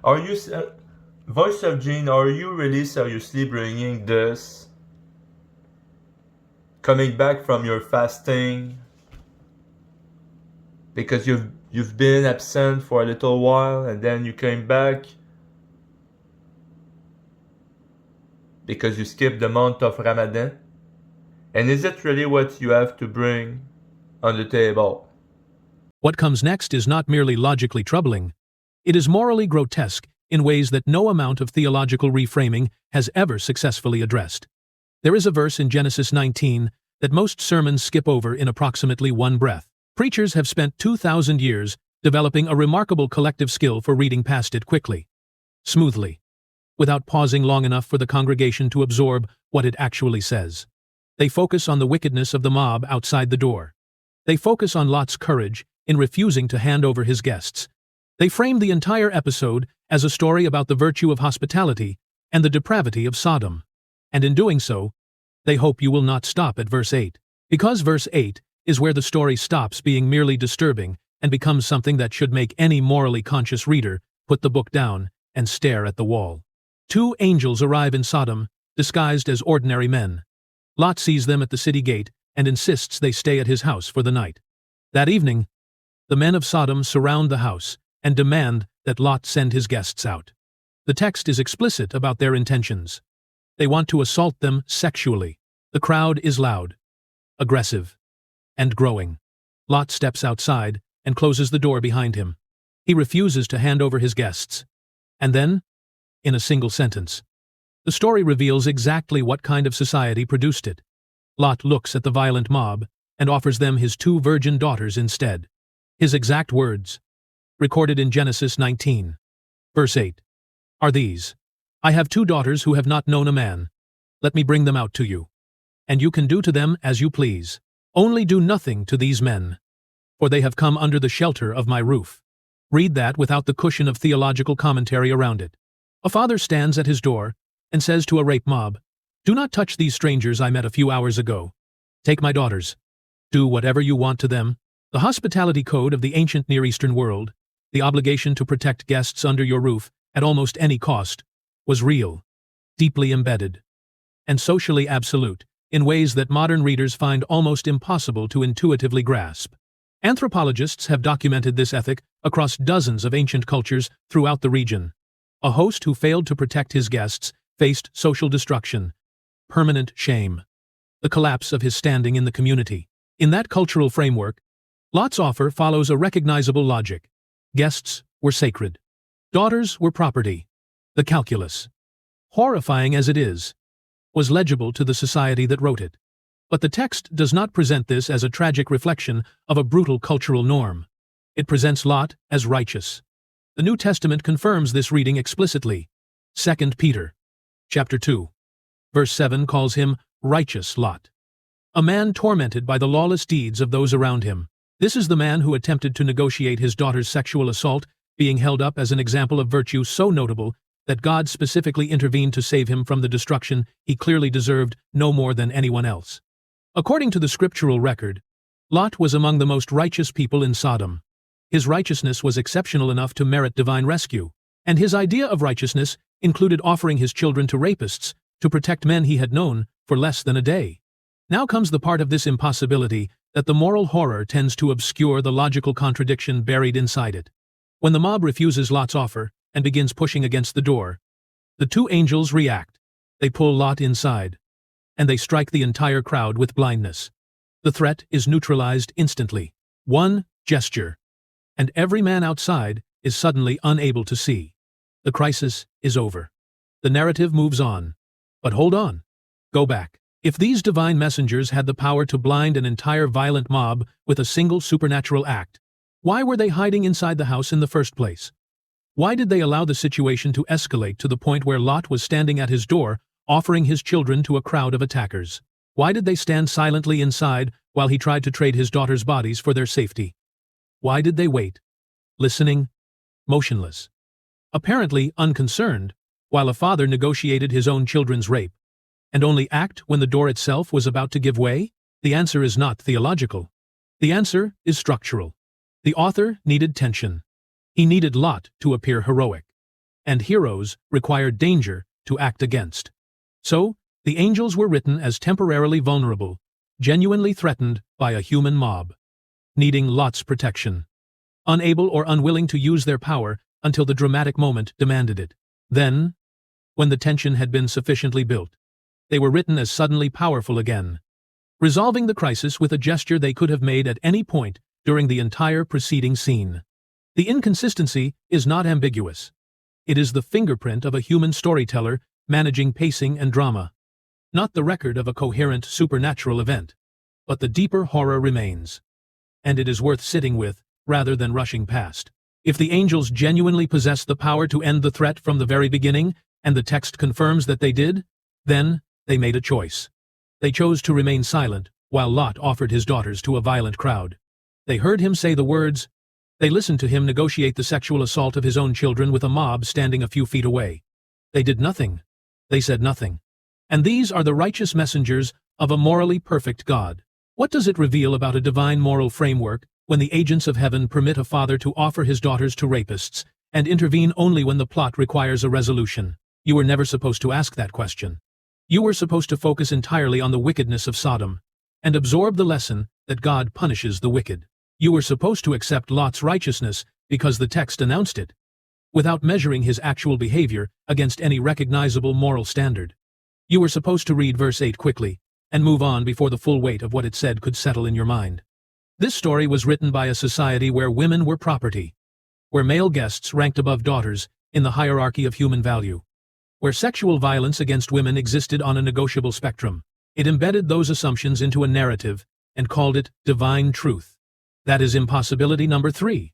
Are you, Voice of Jane, are you really seriously bringing this? Coming back from your fasting because you've been absent for a little while and then you came back because you skipped the month of Ramadan? And is it really what you have to bring on the table? What comes next is not merely logically troubling, it is morally grotesque in ways that no amount of theological reframing has ever successfully addressed. There is a verse in Genesis 19 that most sermons skip over in approximately one breath. Preachers have spent 2,000 years developing a remarkable collective skill for reading past it quickly, smoothly, without pausing long enough for the congregation to absorb what it actually says. They focus on the wickedness of the mob outside the door. They focus on Lot's courage in refusing to hand over his guests. They frame the entire episode as a story about the virtue of hospitality and the depravity of Sodom. And in doing so, they hope you will not stop at verse 8. Because verse 8 is where the story stops being merely disturbing and becomes something that should make any morally conscious reader put the book down and stare at the wall. Two angels arrive in Sodom, disguised as ordinary men. Lot sees them at the city gate and insists they stay at his house for the night. That evening, the men of Sodom surround the house and demand that Lot send his guests out. The text is explicit about their intentions. They want to assault them sexually. The crowd is loud, aggressive, and growing. Lot steps outside and closes the door behind him. He refuses to hand over his guests. And then, in a single sentence, the story reveals exactly what kind of society produced it. Lot looks at the violent mob and offers them his 2 virgin daughters instead. His exact words, recorded in Genesis 19, verse 8, are these: "I have 2 daughters who have not known a man. Let me bring them out to you. And you can do to them as you please. Only do nothing to these men, for they have come under the shelter of my roof." Read that without the cushion of theological commentary around it. A father stands at his door and says to a rape mob, "Do not touch these strangers I met a few hours ago. Take my daughters. Do whatever you want to them." The hospitality code of the ancient Near Eastern world, the obligation to protect guests under your roof at almost any cost, was real, deeply embedded, and socially absolute in ways that modern readers find almost impossible to intuitively grasp. Anthropologists have documented this ethic across dozens of ancient cultures throughout the region. A host who failed to protect his guests faced social destruction, permanent shame, the collapse of his standing in the community. In that cultural framework, Lot's offer follows a recognizable logic. Guests were sacred. Daughters were property. The calculus, horrifying as it is, was legible to the society that wrote it. But the text does not present this as a tragic reflection of a brutal cultural norm. It presents Lot as righteous. The New Testament confirms this reading explicitly. 2 Peter, chapter 2, verse 7 calls him righteous Lot, a man tormented by the lawless deeds of those around him. This is the man who attempted to negotiate his daughter's sexual assault, being held up as an example of virtue so notable that God specifically intervened to save him from the destruction he clearly deserved no more than anyone else. According to the scriptural record, Lot was among the most righteous people in Sodom. His righteousness was exceptional enough to merit divine rescue, and his idea of righteousness included offering his children to rapists to protect men he had known for less than a day. Now comes the part of this impossibility that the moral horror tends to obscure the logical contradiction buried inside it. When the mob refuses Lot's offer and begins pushing against the door, the 2 angels react. They pull Lot inside, and they strike the entire crowd with blindness. The threat is neutralized instantly. One gesture, and every man outside is suddenly unable to see. The crisis is over. The narrative moves on. But hold on. Go back. If these divine messengers had the power to blind an entire violent mob with a single supernatural act, why were they hiding inside the house in the first place? Why did they allow the situation to escalate to the point where Lot was standing at his door, offering his children to a crowd of attackers? Why did they stand silently inside while he tried to trade his daughters' bodies for their safety? Why did they wait, listening, motionless, apparently unconcerned, while a father negotiated his own children's rape, and only act when the door itself was about to give way? The answer is not theological. The answer is structural. The author needed tension. He needed Lot to appear heroic. And heroes require danger to act against. So, the angels were written as temporarily vulnerable, genuinely threatened by a human mob, needing Lot's protection, unable or unwilling to use their power until the dramatic moment demanded it. Then, when the tension had been sufficiently built, they were written as suddenly powerful again, resolving the crisis with a gesture they could have made at any point during the entire preceding scene. The inconsistency is not ambiguous. It is the fingerprint of a human storyteller managing pacing and drama, not the record of a coherent supernatural event. But the deeper horror remains, and it is worth sitting with rather than rushing past. If the angels genuinely possess the power to end the threat from the very beginning, and the text confirms that they did, then they made a choice. They chose to remain silent while Lot offered his daughters to a violent crowd. They heard him say the words. They listened to him negotiate the sexual assault of his own children with a mob standing a few feet away. They did nothing. They said nothing. And these are the righteous messengers of a morally perfect God. What does it reveal about a divine moral framework when the agents of heaven permit a father to offer his daughters to rapists and intervene only when the plot requires a resolution? You were never supposed to ask that question. You were supposed to focus entirely on the wickedness of Sodom and absorb the lesson that God punishes the wicked. You were supposed to accept Lot's righteousness because the text announced it, without measuring his actual behavior against any recognizable moral standard. You were supposed to read verse 8 quickly and move on before the full weight of what it said could settle in your mind. This story was written by a society where women were property, where male guests ranked above daughters in the hierarchy of human value, where sexual violence against women existed on a negotiable spectrum. It embedded those assumptions into a narrative and called it divine truth. That is impossibility number 3.